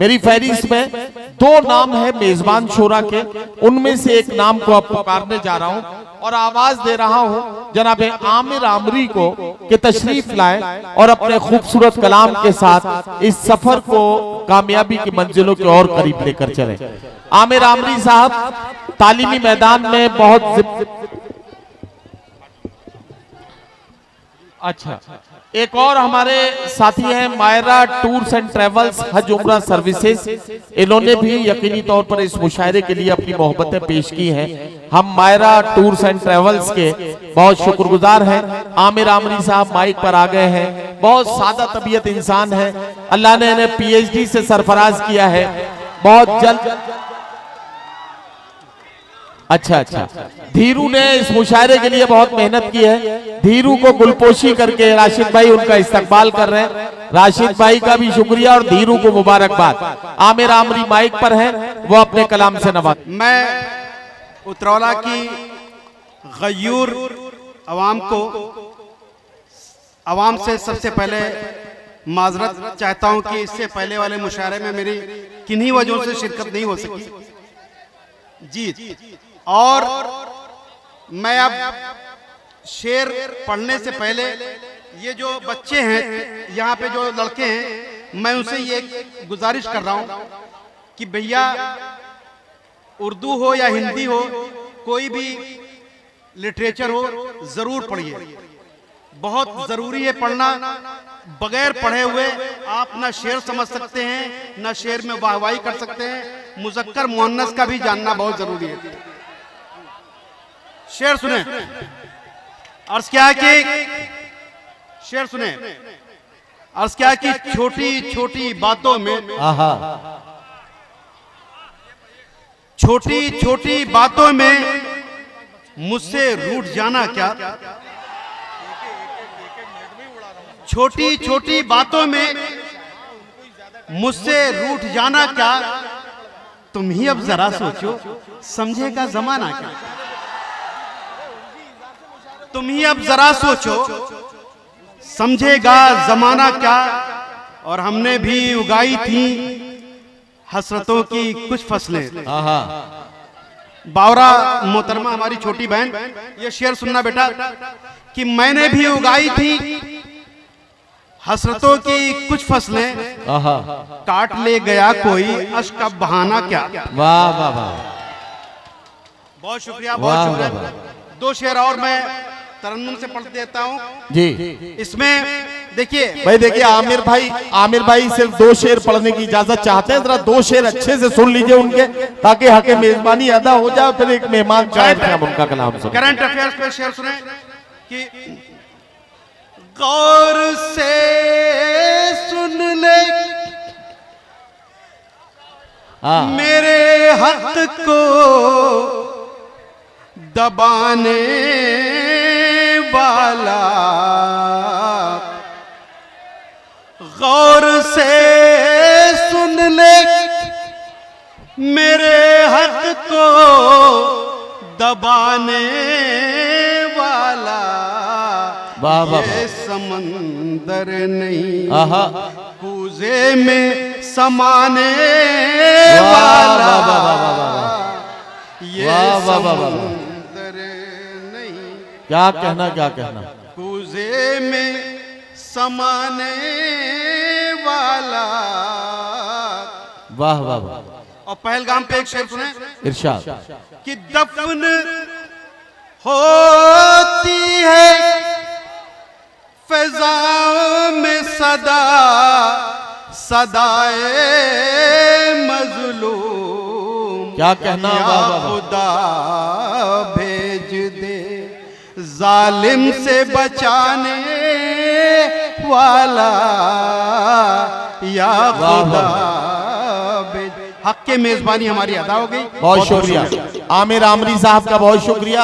मेरी फहरिस्त में 2 नाम है मेजबान शोरा के, उनमें से एक नाम को अब पुकारने जा रहा हूं और आवाज दे रहा हूं जनाब आमिर आमरी को कि तशरीफ लाएं और अपने खूबसूरत कलाम के साथ इस सफर को कामयाबी की मंजिलों के और करीब लेकर चलें। आमिर आमरी साहब तालीमी मैदान में बहुत अच्छा। एक और हमारे साथी हैं मायरा टूर्स एंड ट्रेवल्स हज उम्रा सर्विसेज, इन्होंने भी यकीनी तौर पर इस मुशायरे के लिए अपनी मोहब्बतें पेश की हैं। हम मायरा टूर्स एंड ट्रेवल्स के बहुत शुक्रगुजार हैं। आमिर आमरी साहब माइक पर आ गए हैं, बहुत सादा तबीयत इंसान है, अल्लाह ने इन्हें PhD से सरफराज किया है। बहुत जल्द अच्छा। धीरू ने इस मुशायरे के लिए बहुत मेहनत की है। धीरू को गुलपोशी करके राशिद भाई उनका इस्तकबाल कर रहे हैं। राशिद भाई का भी शुक्रिया और धीरू को मुबारकबाद। आमिर आमरी माइक पर हैं, वो अपने कलाम से नवाज। मैं उतरौला की गयूर अवाम से सबसे पहले माजरत चाहता हूं कि इससे पहले वाले मुशायरे में मेरी किन्हीं वजहों से शिरकत नहीं हो सकी जी। और मैं अब शेर पढ़ने से पहले ये जो बच्चे हैं यहाँ पे जो लड़के हैं, मैं उनसे ये गुजारिश कर रहा हूँ कि भैया उर्दू हो या हिंदी हो, कोई भी लिटरेचर हो, जरूर पढ़िए। बहुत जरूरी है पढ़ना। बगैर पढ़े हुए आप ना शेर समझ सकते हैं, ना शेर में वाहवाही कर सकते हैं। मुज़क्कर मुअन्नस का भी जानना बहुत जरूरी है। शेर सुने, अर्ज क्या है कि शेर सुने, अर्ज क्या है कि छोटी छोटी बातों में छोटी छोटी बातों में मुझसे रूठ जाना क्या, छोटी छोटी बातों में मुझसे रूठ जाना क्या, तुम ही अब जरा सोचो समझेगा जमाना क्या, तुम ही अब जरा सोचो समझेगा जमाना क्या। और हमने भी उगाई थी हसरतों की कुछ फसलें। बावरा मोहतरमा हमारी छोटी बहन, ये शेर सुनना बेटा कि मैंने भी उगाई थी हसरतों की कुछ फसलें, काट ले गया कोई अश्क का बहाना क्या। वाह वाह वाह, बहुत शुक्रिया, बहुत शुक्रिया। 2 शेर और मैं तरन्नुम से पढ़ देता हूँ जी। इसमें देखिए भाई, देखिए आमिर भाई सिर्फ 2 शेर पढ़ने की इजाजत चाहते हैं। जरा 2 शेर अच्छे से सुन लीजिए उनके, ताकि हक मेजबानी अदा हो जाए। फिर एक मेहमान शायद हम उनका कलाम सुने। करंट अफेयर्स पे शेर सुने कि गौर से सुन ले मेरे हक को दबाने वाला, गौर से सुन ले मेरे हक को दबाने वाला, ये समंदर नहीं कूजे में समाने वाला, ये समंदर नहीं क्या कहना कूजे में समाने वाला। वाह वाह वाह। और पहलगाम पे एक शेर सुने, इरशाद कि दफन होती है फ़िज़ाओं में सदा सदाए मज़लूम, क्या कहना। खुदा भेज दे जालिम से बचाने वाला, या खुदा भेज। हक के मेजबानी हमारी अदा हो गई। बहुत शुक्रिया आमिर आमरी साहब का, बहुत शुक्रिया।